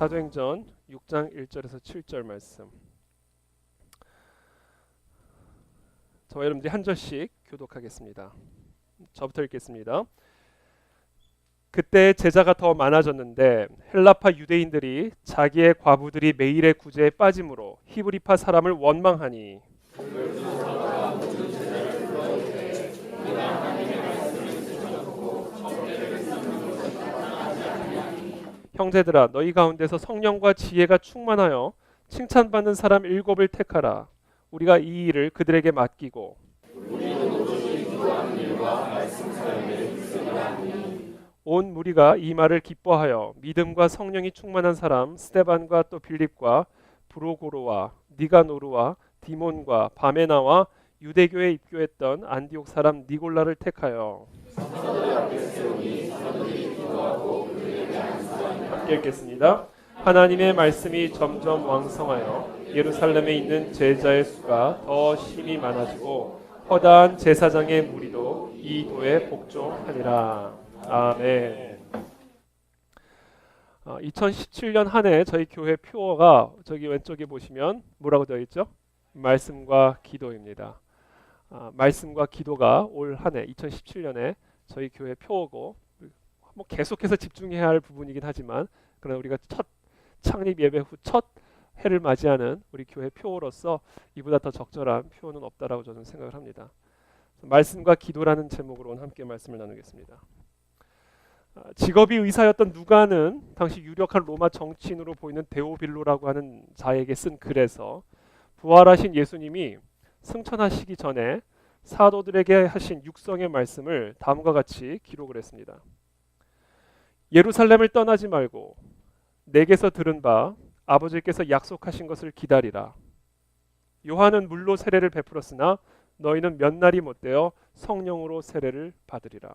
사도행전 6장 1절에서 7절 말씀. 저와 여러분들이 한 절씩 교독하겠습니다. 저부터 읽겠습니다. 그때 제자가 더 많아졌는데 헬라파 유대인들이 자기의 과부들이 매일의 구제에 빠짐으로 히브리파 사람을 원망하니 형제들아 너희 가운데서 성령과 지혜가 충만하여 칭찬받는 사람 7을 택하라. 우리가 이 일을 그들에게 맡기고 온 무리가 이 말을 기뻐하여 믿음과 성령이 충만한 사람 스데반과 또 빌립과 브로고로와 니가노르와 디몬과 바메나와 유대교에 입교했던 안디옥 사람 니골라를 택하여 함께 읽겠습니다. 하나님의 말씀이 점점 왕성하여 예루살렘에 있는 제자의 수가 더 심히 많아지고 허다한 제사장의 무리도 이 도에 복종하니라. 아멘. 2017년 한 해 저희 교회 표어가 저기 왼쪽에 보시면 뭐라고 되어 있죠? 말씀과 기도입니다. 말씀과 기도가 올 한 해 2017년에 저희 교회 표어고 뭐 계속해서 집중해야 할 부분이긴 하지만 그러나 우리가 첫 창립 예배 후 첫 해를 맞이하는 우리 교회 표어로서 이보다 더 적절한 표어는 없다라고 저는 생각을 합니다. 말씀과 기도라는 제목으로 오늘 함께 말씀을 나누겠습니다. 직업이 의사였던 누가는 당시 유력한 로마 정치인으로 보이는 데오빌로라고 하는 자에게 쓴 글에서 부활하신 예수님이 승천하시기 전에 사도들에게 하신 육성의 말씀을 다음과 같이 기록을 했습니다. 예루살렘을 떠나지 말고 내게서 들은 바 아버지께서 약속하신 것을 기다리라. 요한은 물로 세례를 베풀었으나 너희는 몇 날이 못되어 성령으로 세례를 받으리라.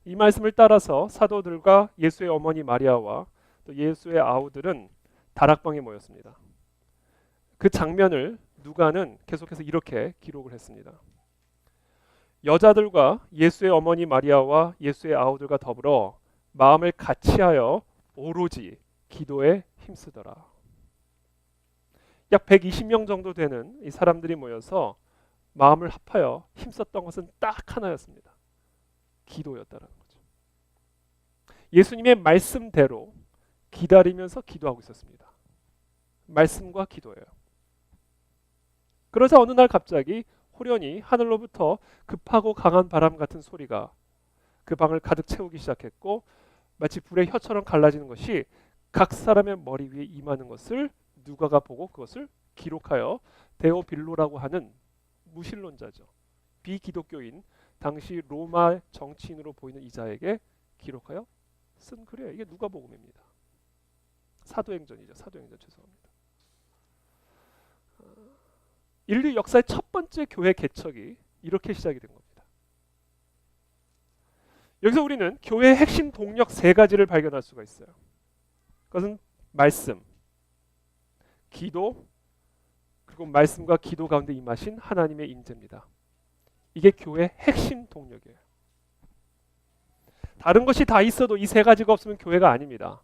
이 말씀을 따라서 사도들과 예수의 어머니 마리아와 또 예수의 아우들은 다락방에 모였습니다. 그 장면을 누가는 계속해서 이렇게 기록을 했습니다. 여자들과 예수의 어머니 마리아와 예수의 아우들과 더불어 마음을 같이하여 오로지 기도에 힘쓰더라. 약 120명 정도 되는 이 사람들이 모여서 마음을 합하여 힘썼던 것은 딱 하나였습니다. 기도였다는 거죠. 예수님의 말씀대로 기다리면서 기도하고 있었습니다. 말씀과 기도예요. 그러자 어느 날 갑자기 호련히 하늘로부터 급하고 강한 바람 같은 소리가 그 방을 가득 채우기 시작했고 마치 불의 혀처럼 갈라지는 것이 각 사람의 머리 위에 임하는 것을 누가가 보고 그것을 기록하여 데오빌로라고 하는 무신론자죠. 비기독교인 당시 로마 정치인으로 보이는 이자에게 기록하여 쓴 글이에요. 이게 누가복음입니다. 사도행전이죠. 사도행전 죄송합니다. 인류 역사의 첫 번째 교회 개척이 이렇게 시작이 된 겁니다. 여기서 우리는 교회의 핵심 동력 3가지를 발견할 수가 있어요. 그것은 말씀, 기도, 그리고 말씀과 기도 가운데 임하신 하나님의 임재입니다. 이게 교회의 핵심 동력이에요. 다른 것이 다 있어도 이 3가지가 없으면 교회가 아닙니다.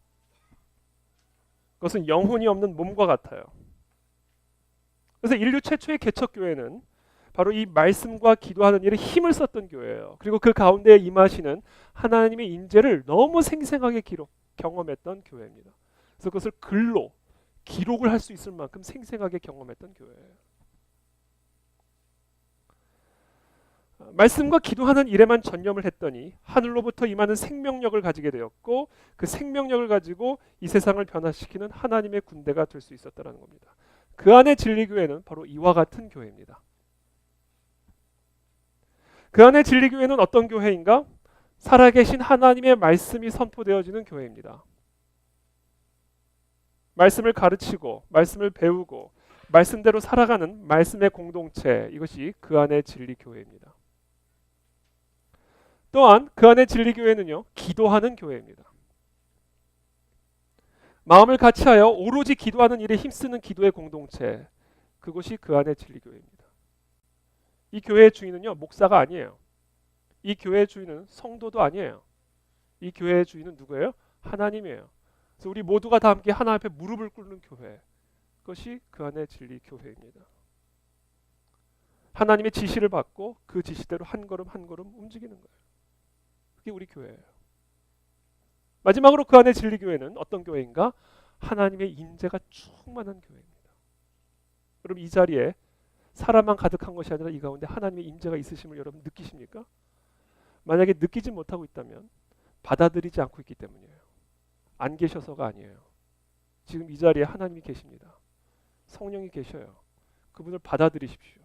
그것은 영혼이 없는 몸과 같아요. 그래서 인류 최초의 개척교회는 바로 이 말씀과 기도하는 일에 힘을 썼던 교회예요. 그리고 그 가운데 임하시는 하나님의 임재를 너무 생생하게 경험했던 교회입니다. 그래서 그것을 글로 기록을 할 수 있을 만큼 생생하게 경험했던 교회예요. 말씀과 기도하는 일에만 전념을 했더니 하늘로부터 임하는 생명력을 가지게 되었고 그 생명력을 가지고 이 세상을 변화시키는 하나님의 군대가 될 수 있었다는 겁니다. 그 안에 진리교회는 바로 이와 같은 교회입니다. 그 안에 진리교회는 어떤 교회인가? 살아계신 하나님의 말씀이 선포되어지는 교회입니다. 말씀을 가르치고 말씀을 배우고 말씀대로 살아가는 말씀의 공동체, 이것이 그 안에 진리교회입니다. 또한 그 안에 진리교회는요, 기도하는 교회입니다. 마음을 같이하여 오로지 기도하는 일에 힘쓰는 기도의 공동체, 그것이 그 안에 진리교회입니다. 이 교회의 주인은요, 목사가 아니에요. 이 교회의 주인은 성도도 아니에요. 이 교회의 주인은 누구예요? 하나님이에요. 그래서 우리 모두가 다 함께 하나 앞에 무릎을 꿇는 교회, 그것이 그 안의 진리 교회입니다. 하나님의 지시를 받고 그 지시대로 한 걸음 한 걸음 움직이는 거예요. 그게 우리 교회예요. 마지막으로 그 안의 진리 교회는 어떤 교회인가? 하나님의 인재가 충만한 교회입니다. 여러분, 이 자리에 사람만 가득한 것이 아니라 이 가운데 하나님의 인재가 있으심을 여러분 느끼십니까? 만약에 느끼지 못하고 있다면 받아들이지 않고 있기 때문이에요. 안 계셔서가 아니에요. 지금 이 자리에 하나님이 계십니다. 성령이 계셔요. 그분을 받아들이십시오.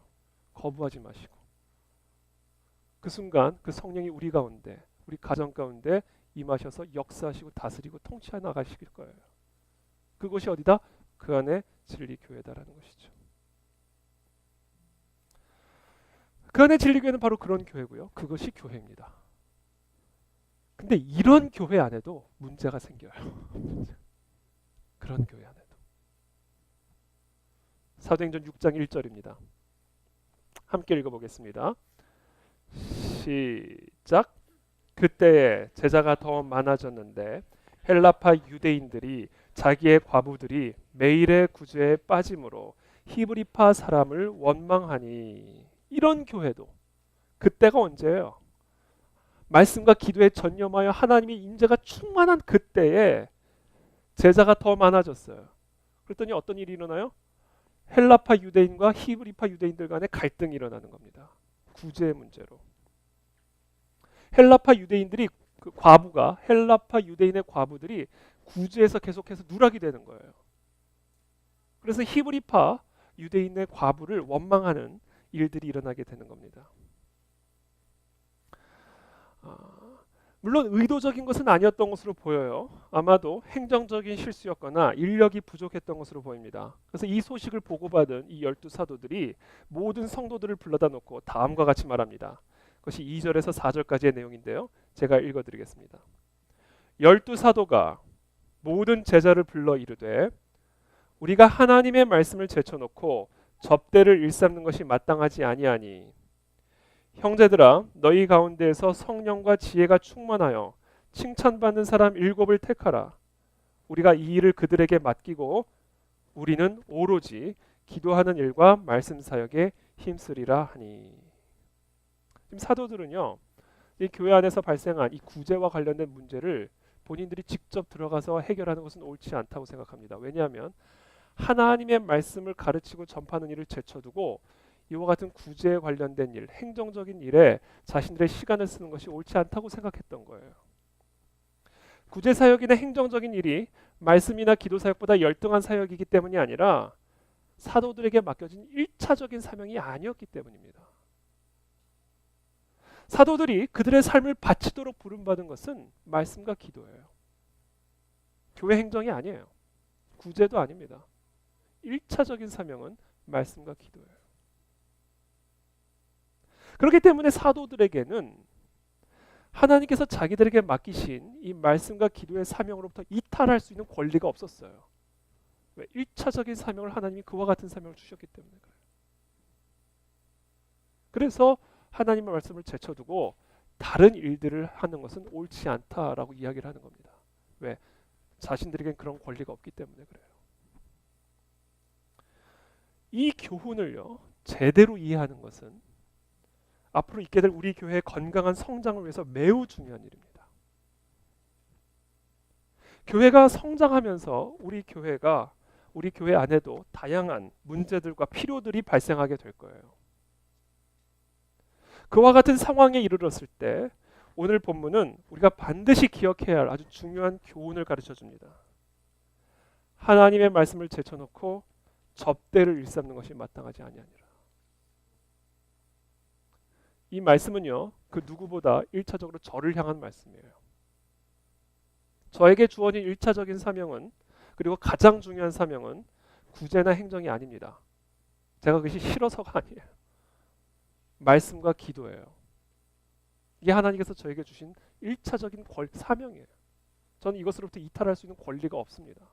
거부하지 마시고. 그 순간 그 성령이 우리 가운데, 우리 가정 가운데 임하셔서 역사하시고 다스리고 통치해 나가실 거예요. 그것이 어디다? 그 안에 진리 교회다라는 것이죠. 그 안에 진리 교회는 바로 그런 교회고요. 그것이 교회입니다. 근데 이런 교회 안에도 문제가 생겨요. 그런 교회 안에도. 사도행전 6장 1절입니다. 함께 읽어보겠습니다. 시작. 그때에 제자가 더 많아졌는데 헬라파 유대인들이 자기의 과부들이 매일의 구제에 빠짐으로 히브리파 사람을 원망하니. 이런 교회도 그때가 언제예요? 말씀과 기도에 전념하여 하나님의 인재가 충만한 그때에 제자가 더 많아졌어요. 그랬더니 어떤 일이 일어나요? 헬라파 유대인과 히브리파 유대인들 간의 갈등이 일어나는 겁니다. 구제의 문제로. 헬라파 유대인들이 그 과부가 헬라파 유대인의 과부들이 구제에서 계속해서 누락이 되는 거예요. 그래서 히브리파 유대인의 과부를 원망하는 일들이 일어나게 되는 겁니다. 물론 의도적인 것은 아니었던 것으로 보여요. 아마도 행정적인 실수였거나 인력이 부족했던 것으로 보입니다. 그래서 이 소식을 보고받은 이 12사도들이 모든 성도들을 불러다 놓고 다음과 같이 말합니다. 그것이 2절에서 4절까지의 내용인데요. 제가 읽어드리겠습니다. 12사도가 모든 제자를 불러 이르되 우리가 하나님의 말씀을 제쳐놓고 접대를 일삼는 것이 마땅하지 아니하니 형제들아 너희 가운데에서 성령과 지혜가 충만하여 칭찬받는 사람 7을 택하라. 우리가 이 일을 그들에게 맡기고 우리는 오로지 기도하는 일과 말씀 사역에 힘쓰리라 하니. 지금 사도들은요, 이 교회 안에서 발생한 이 구제와 관련된 문제를 본인들이 직접 들어가서 해결하는 것은 옳지 않다고 생각합니다. 왜냐하면 하나님의 말씀을 가르치고 전파하는 일을 제쳐두고 이와 같은 구제에 관련된 일, 행정적인 일에 자신들의 시간을 쓰는 것이 옳지 않다고 생각했던 거예요. 구제 사역이나 행정적인 일이 말씀이나 기도 사역보다 열등한 사역이기 때문이 아니라 사도들에게 맡겨진 1차적인 사명이 아니었기 때문입니다. 사도들이 그들의 삶을 바치도록 부름받은 것은 말씀과 기도예요. 교회 행정이 아니에요. 구제도 아닙니다. 1차적인 사명은 말씀과 기도예요. 그렇기 때문에 사도들에게는 하나님께서 자기들에게 맡기신 이 말씀과 기도의 사명으로부터 이탈할 수 있는 권리가 없었어요. 왜? 1차적인 사명을 하나님이 그와 같은 사명을 주셨기 때문에 그래요. 그래서 하나님의 말씀을 제쳐두고 다른 일들을 하는 것은 옳지 않다라고 이야기를 하는 겁니다. 왜? 자신들에겐 그런 권리가 없기 때문에 그래요. 이 교훈을요, 제대로 이해하는 것은 앞으로 있게 될 우리 교회의 건강한 성장을 위해서 매우 중요한 일입니다. 교회가 성장하면서 우리 교회 안에도 다양한 문제들과 필요들이 발생하게 될 거예요. 그와 같은 상황에 이르렀을 때 오늘 본문은 우리가 반드시 기억해야 할 아주 중요한 교훈을 가르쳐 줍니다. 하나님의 말씀을 제쳐놓고 접대를 일삼는 것이 마땅하지 아니하니라. 이 말씀은요, 그 누구보다 1차적으로 저를 향한 말씀이에요. 저에게 주어진 1차적인 사명은, 그리고 가장 중요한 사명은 구제나 행정이 아닙니다. 제가 그것이 싫어서가 아니에요. 말씀과 기도예요. 이게 하나님께서 저에게 주신 1차적인 사명이에요. 저는 이것으로부터 이탈할 수 있는 권리가 없습니다.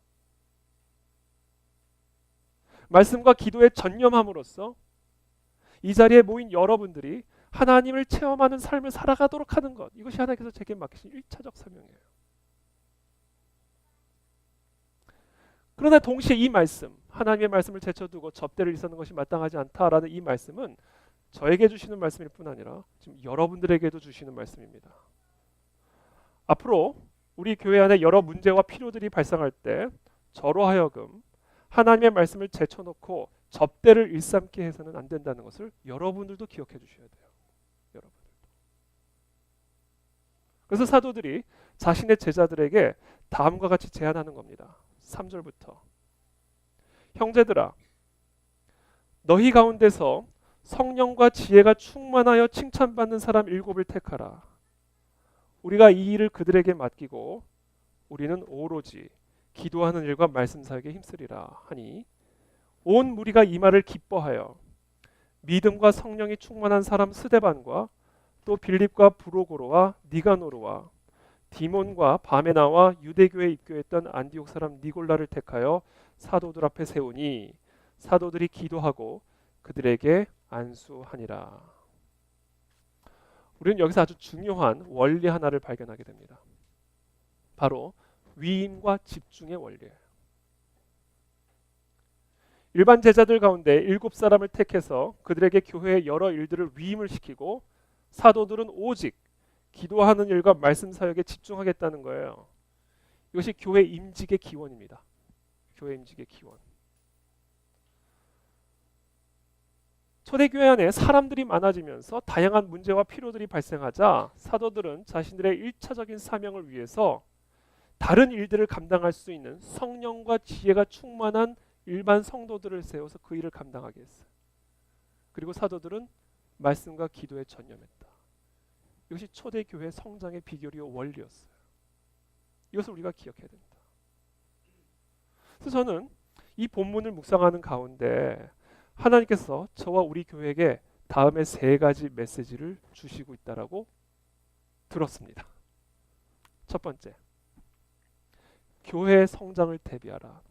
말씀과 기도에 전념함으로써 이 자리에 모인 여러분들이 하나님을 체험하는 삶을 살아가도록 하는 것, 이것이 하나님께서 제게 맡기신 1차적 사명이에요. 그러나 동시에 이 말씀, 하나님의 말씀을 제쳐두고 접대를 일삼는 것이 마땅하지 않다라는 이 말씀은 저에게 주시는 말씀일 뿐 아니라 지금 여러분들에게도 주시는 말씀입니다. 앞으로 우리 교회 안에 여러 문제와 필요들이 발생할 때 저로 하여금 하나님의 말씀을 제쳐놓고 접대를 일삼게 해서는 안 된다는 것을 여러분들도 기억해 주셔야 돼요. 여러분들도. 그래서 사도들이 자신의 제자들에게 다음과 같이 제안하는 겁니다. 3절부터 형제들아 너희 가운데서 성령과 지혜가 충만하여 칭찬받는 사람 7을 택하라. 우리가 이 일을 그들에게 맡기고 우리는 오로지 기도하는 일과 말씀 사역에 힘쓰리라 하니 온 무리가 이 말을 기뻐하여 믿음과 성령이 충만한 사람 스데반과 또 빌립과 브로고로와 니가노르와 디몬과 바메나와 유대교에 입교했던 안디옥 사람 니골라를 택하여 사도들 앞에 세우니 사도들이 기도하고 그들에게 안수하니라. 우리는 여기서 아주 중요한 원리 하나를 발견하게 됩니다. 바로 위임과 집중의 원리예요. 일반 제자들 가운데 7사람을 택해서 그들에게 교회의 여러 일들을 위임을 시키고 사도들은 오직 기도하는 일과 말씀 사역에 집중하겠다는 거예요. 이것이 교회 임직의 기원입니다. 교회 임직의 기원. 초대교회 안에 사람들이 많아지면서 다양한 문제와 필요들이 발생하자 사도들은 자신들의 1차적인 사명을 위해서 다른 일들을 감당할 수 있는 성령과 지혜가 충만한 일반 성도들을 세워서 그 일을 감당하게 했어요. 그리고 사도들은 말씀과 기도에 전념했다. 이것이 초대교회 성장의 비결이요 원리였어요. 이것을 우리가 기억해야 됩니다. 그래서 저는 이 본문을 묵상하는 가운데 하나님께서 저와 우리 교회에게 다음에 3가지 메시지를 주시고 있다라고 들었습니다. 첫 번째, 교회의 성장을 대비하라.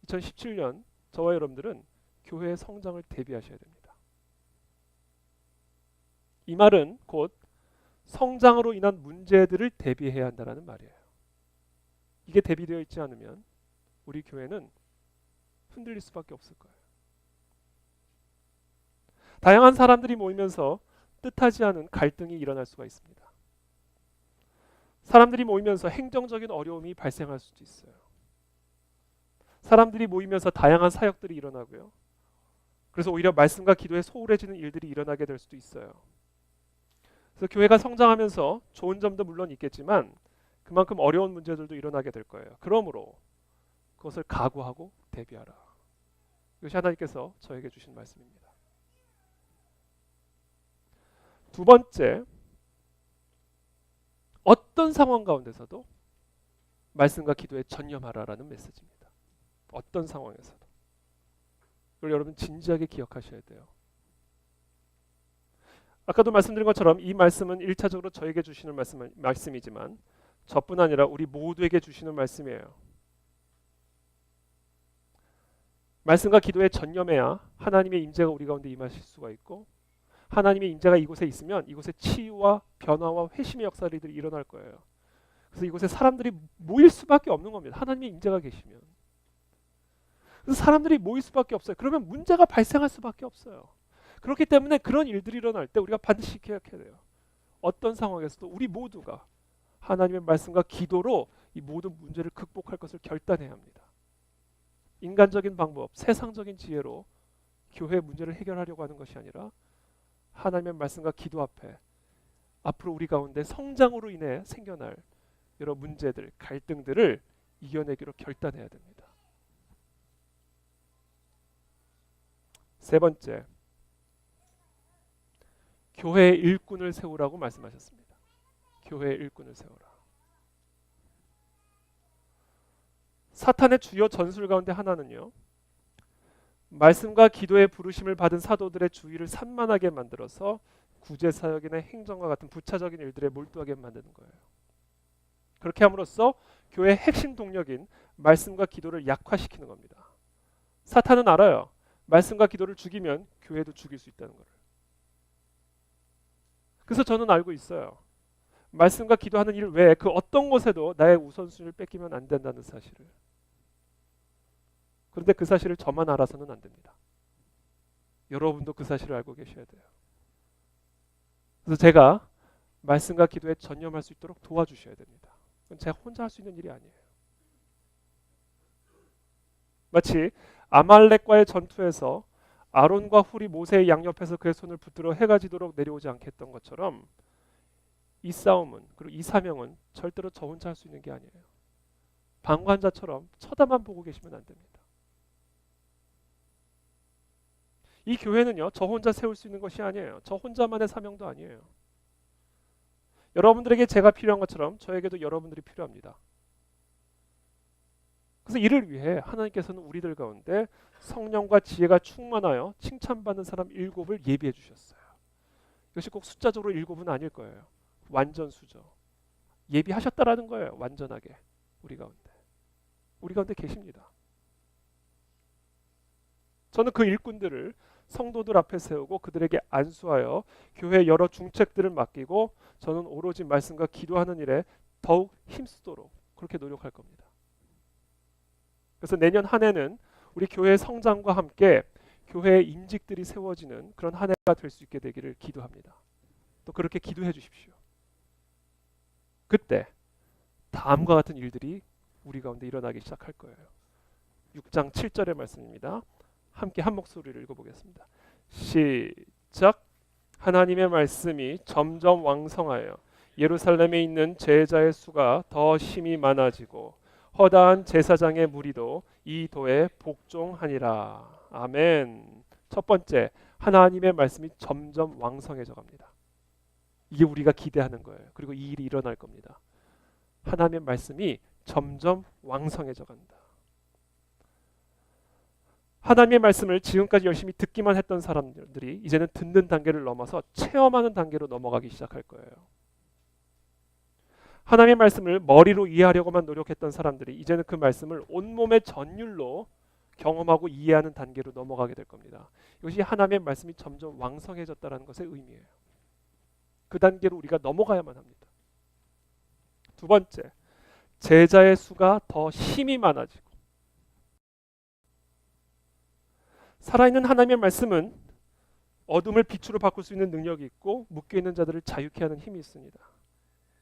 2017년 저와 여러분들은 교회의 성장을 대비하셔야 됩니다. 이 말은 곧 성장으로 인한 문제들을 대비해야 한다는 말이에요. 이게 대비되어 있지 않으면 우리 교회는 흔들릴 수밖에 없을 거예요. 다양한 사람들이 모이면서 뜻하지 않은 갈등이 일어날 수가 있습니다. 사람들이 모이면서 행정적인 어려움이 발생할 수도 있어요. 사람들이 모이면서 다양한 사역들이 일어나고요. 그래서 오히려 말씀과 기도에 소홀해지는 일들이 일어나게 될 수도 있어요. 그래서 교회가 성장하면서 좋은 점도 물론 있겠지만 그만큼 어려운 문제들도 일어나게 될 거예요. 그러므로 그것을 각오하고 대비하라. 이것이 하나님께서 저에게 주신 말씀입니다. 두 번째, 어떤 상황 가운데서도 말씀과 기도에 전념하라라는 메시지입니다. 어떤 상황에서도. 이걸 여러분 진지하게 기억하셔야 돼요. 아까도 말씀드린 것처럼 이 말씀은 1차적으로 저에게 주시는 말씀이지만 저뿐 아니라 우리 모두에게 주시는 말씀이에요. 말씀과 기도에 전념해야 하나님의 임재가 우리 가운데 임하실 수가 있고 하나님의 임재가 이곳에 있으면 이곳에 치유와 변화와 회심의 역사들이 일어날 거예요. 그래서 이곳에 사람들이 모일 수밖에 없는 겁니다. 하나님의 임재가 계시면. 그래서 사람들이 모일 수밖에 없어요. 그러면 문제가 발생할 수밖에 없어요. 그렇기 때문에 그런 일들이 일어날 때 우리가 반드시 기억해야 돼요. 어떤 상황에서도 우리 모두가 하나님의 말씀과 기도로 이 모든 문제를 극복할 것을 결단해야 합니다. 인간적인 방법, 세상적인 지혜로 교회의 문제를 해결하려고 하는 것이 아니라 하나님의 말씀과 기도 앞에 앞으로 우리 가운데 성장으로 인해 생겨날 여러 문제들, 갈등들을 이겨내기로 결단해야 됩니다. 세 번째, 교회의 일꾼을 세우라고 말씀하셨습니다. 교회의 일꾼을 세우라. 사탄의 주요 전술 가운데 하나는요, 말씀과 기도의 부르심을 받은 사도들의 주의를 산만하게 만들어서 구제사역이나 행정과 같은 부차적인 일들에 몰두하게 만드는 거예요. 그렇게 함으로써 교회의 핵심 동력인 말씀과 기도를 약화시키는 겁니다. 사탄은 알아요. 말씀과 기도를 죽이면 교회도 죽일 수 있다는 거를. 그래서 저는 알고 있어요. 말씀과 기도하는 일 외에 그 어떤 곳에도 나의 우선순위를 뺏기면 안 된다는 사실을. 그런데 그 사실을 저만 알아서는 안 됩니다. 여러분도 그 사실을 알고 계셔야 돼요. 그래서 제가 말씀과 기도에 전념할 수 있도록 도와주셔야 됩니다. 그건 제가 혼자 할 수 있는 일이 아니에요. 마치 아말렉과의 전투에서 아론과 훌이 모세의 양옆에서 그의 손을 붙들어 해가 지도록 내려오지 않게 했던 것처럼 이 싸움은, 그리고 이 사명은 절대로 저 혼자 할 수 있는 게 아니에요. 방관자처럼 쳐다만 보고 계시면 안 됩니다. 이 교회는요, 저 혼자 세울 수 있는 것이 아니에요. 저 혼자만의 사명도 아니에요. 여러분들에게 제가 필요한 것처럼 저에게도 여러분들이 필요합니다. 그래서 이를 위해 하나님께서는 우리들 가운데 성령과 지혜가 충만하여 칭찬받는 사람 7을 예비해 주셨어요. 이것이 꼭 숫자적으로 7은 아닐 거예요. 완전 수죠. 예비하셨다라는 거예요. 완전하게 우리 가운데 계십니다. 저는 그 일꾼들을 성도들 앞에 세우고 그들에게 안수하여 교회 여러 중책들을 맡기고 저는 오로지 말씀과 기도하는 일에 더욱 힘쓰도록 그렇게 노력할 겁니다. 그래서 내년 한 해는 우리 교회의 성장과 함께 교회의 임직들이 세워지는 그런 한 해가 될 수 있게 되기를 기도합니다. 또 그렇게 기도해 주십시오. 그때 다음과 같은 일들이 우리 가운데 일어나기 시작할 거예요. 6장 7절의 말씀입니다. 함께 한 목소리를 읽어보겠습니다. 시작. 하나님의 말씀이 점점 왕성하여 예루살렘에 있는 제자의 수가 더 힘이 많아지고 허다한 제사장의 무리도 이 도에 복종하니라. 아멘. 첫 번째, 하나님의 말씀이 점점 왕성해져 갑니다. 이게 우리가 기대하는 거예요. 그리고 이 일이 일어날 겁니다. 하나님의 말씀이 점점 왕성해져 간다. 하나님의 말씀을 지금까지 열심히 듣기만 했던 사람들이 이제는 듣는 단계를 넘어서 체험하는 단계로 넘어가기 시작할 거예요. 하나님의 말씀을 머리로 이해하려고만 노력했던 사람들이 이제는 그 말씀을 온몸의 전율로 경험하고 이해하는 단계로 넘어가게 될 겁니다. 이것이 하나님의 말씀이 점점 왕성해졌다는 것의 의미예요. 그 단계로 우리가 넘어가야만 합니다. 두 번째, 제자의 수가 더 힘이 많아지고 살아있는 하나님의 말씀은 어둠을 빛으로 바꿀 수 있는 능력이 있고 묶여있는 자들을 자유케 하는 힘이 있습니다.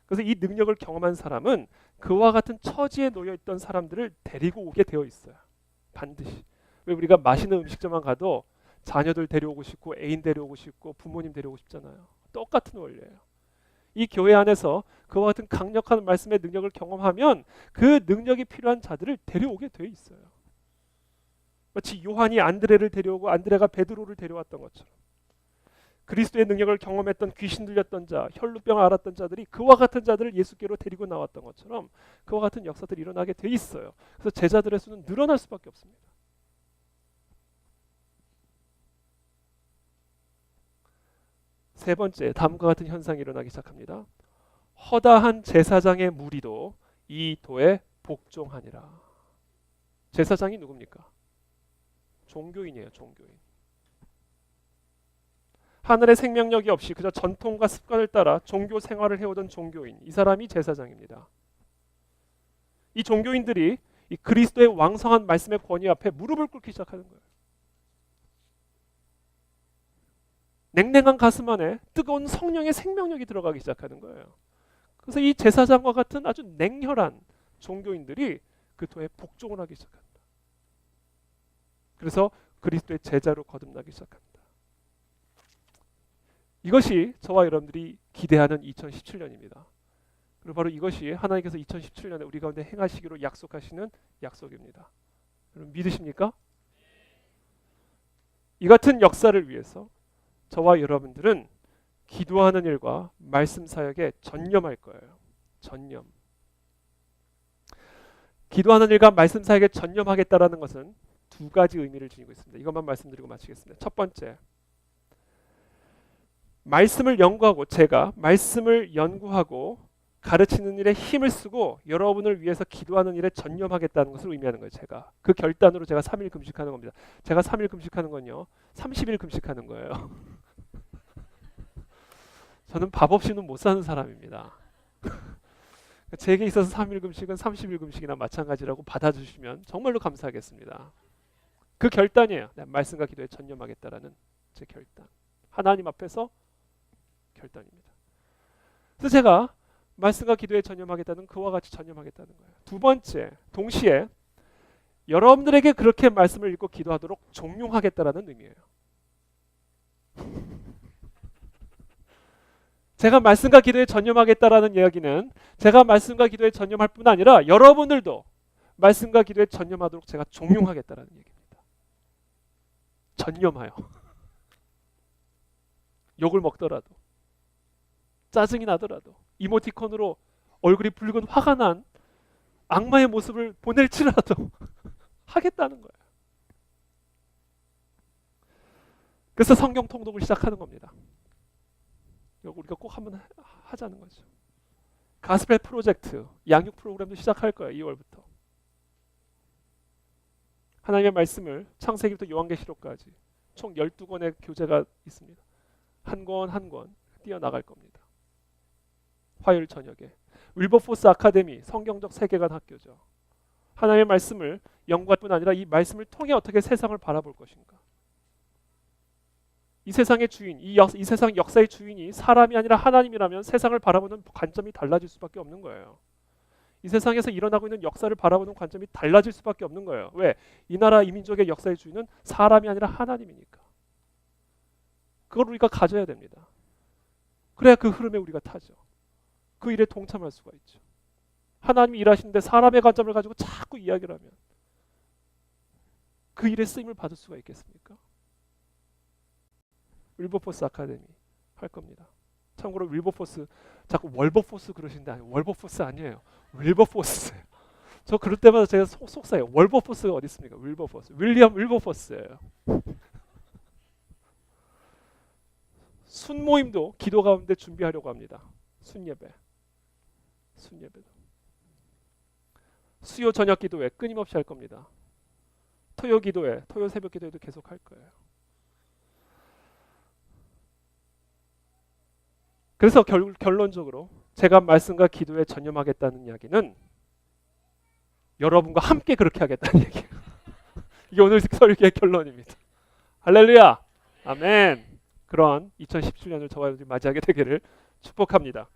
그래서 이 능력을 경험한 사람은 그와 같은 처지에 놓여있던 사람들을 데리고 오게 되어 있어요. 반드시. 왜 우리가 맛있는 음식점만 가도 자녀들 데려오고 싶고 애인 데려오고 싶고 부모님 데려오고 싶잖아요. 똑같은 원리예요. 이 교회 안에서 그와 같은 강력한 말씀의 능력을 경험하면 그 능력이 필요한 자들을 데려오게 되어 있어요. 마치 요한이 안드레를 데려오고 안드레가 베드로를 데려왔던 것처럼 그리스도의 능력을 경험했던 귀신 들렸던 자, 혈루병 앓았던 자들이 그와 같은 자들을 예수께로 데리고 나왔던 것처럼 그와 같은 역사들이 일어나게 돼 있어요. 그래서 제자들의 수는 늘어날 수밖에 없습니다. 세 번째, 다음과 같은 현상이 일어나기 시작합니다. 허다한 제사장의 무리도 이 도에 복종하니라. 제사장이 누굽니까? 종교인이에요. 종교인. 하늘의 생명력이 없이 그저 전통과 습관을 따라 종교 생활을 해오던 종교인, 이 사람이 제사장입니다. 이 종교인들이 이 그리스도의 왕성한 말씀의 권위 앞에 무릎을 꿇기 시작하는 거예요. 냉랭한 가슴 안에 뜨거운 성령의 생명력이 들어가기 시작하는 거예요. 그래서 이 제사장과 같은 아주 냉혈한 종교인들이 그 도에 복종을 하기 시작합니다. 그래서 그리스도의 제자로 거듭나기 시작합니다. 이것이 저와 여러분들이 기대하는 2017년입니다. 그리고 바로 이것이 하나님께서 2017년에 우리 가운데 행하시기로 약속하시는 약속입니다. 여러분 믿으십니까? 이 같은 역사를 위해서 저와 여러분들은 기도하는 일과 말씀 사역에 전념할 거예요. 전념. 기도하는 일과 말씀 사역에 전념하겠다라는 것은 두 가지 의미를 지니고 있습니다. 이것만 말씀드리고 마치겠습니다. 첫 번째, 말씀을 연구하고 제가 말씀을 연구하고 가르치는 일에 힘을 쓰고 여러분을 위해서 기도하는 일에 전념하겠다는 것을 의미하는 거예요. 제가 그 결단으로 제가 3일 금식하는 겁니다. 제가 3일 금식하는 건요 30일 금식하는 거예요. 저는 밥 없이는 못 사는 사람입니다. 제게 있어서 3일 금식은 30일 금식이나 마찬가지라고 받아주시면 정말로 감사하겠습니다. 그 결단이에요. 말씀과 기도에 전념하겠다라는 제 결단. 하나님 앞에서 결단입니다. 그래서 제가 말씀과 기도에 전념하겠다는 그와 같이 전념하겠다는 거예요. 두 번째, 동시에 여러분들에게 그렇게 말씀을 읽고 기도하도록 종용하겠다라는 의미예요. 제가 말씀과 기도에 전념하겠다라는 이야기는 제가 말씀과 기도에 전념할 뿐 아니라 여러분들도 말씀과 기도에 전념하도록 제가 종용하겠다라는 얘기입니다. 전념하여. 욕을 먹더라도, 짜증이 나더라도, 이모티콘으로 얼굴이 붉은 화가 난 악마의 모습을 보낼지라도 하겠다는 거예요. 그래서 성경 통독을 시작하는 겁니다. 우리가 꼭 한번 하자는 거죠. 가스펠 프로젝트, 양육 프로그램도 시작할 거예요. 2월부터. 하나님의 말씀을 창세기부터 요한계시록까지 총 12권의 교재가 있습니다. 한 권 한 권 띄어나갈 겁니다. 화요일 저녁에. 윌버포스 아카데미, 성경적 세계관 학교죠. 하나님의 말씀을 연구할 뿐 아니라 이 말씀을 통해 어떻게 세상을 바라볼 것인가. 이 세상의 주인, 이 세상 역사의 주인이 사람이 아니라 하나님이라면 세상을 바라보는 관점이 달라질 수밖에 없는 거예요. 이 세상에서 일어나고 있는 역사를 바라보는 관점이 달라질 수밖에 없는 거예요. 왜? 이 나라 이 민족의 역사의 주인은 사람이 아니라 하나님이니까. 그걸 우리가 가져야 됩니다. 그래야 그 흐름에 우리가 타죠. 그 일에 동참할 수가 있죠. 하나님이 일하시는데 사람의 관점을 가지고 자꾸 이야기를 하면 그 일에 쓰임을 받을 수가 있겠습니까? 윌버포스 아카데미 할 겁니다. 참고로 윌버포스 자꾸 월버포스 그러시는데 월버포스 아니에요. 윌버포스예요. 저 그럴 때마다 제가 속상해요. 월버포스가 어디 있습니까? 윌버포스. 윌리엄 윌버포스예요. 순모임도 기도 가운데 준비하려고 합니다. 순예배도. 수요 저녁 기도회 끊임없이 할 겁니다. 토요 기도회, 토요 새벽 기도회도 계속 할 거예요. 그래서 결론적으로 제가 말씀과 기도에 전념하겠다는 이야기는 여러분과 함께 그렇게 하겠다는 얘기예요. 이게 오늘 설교의 결론입니다. 할렐루야. 아멘. 그런 2017년을 저와 여러분이 맞이하게 되기를 축복합니다.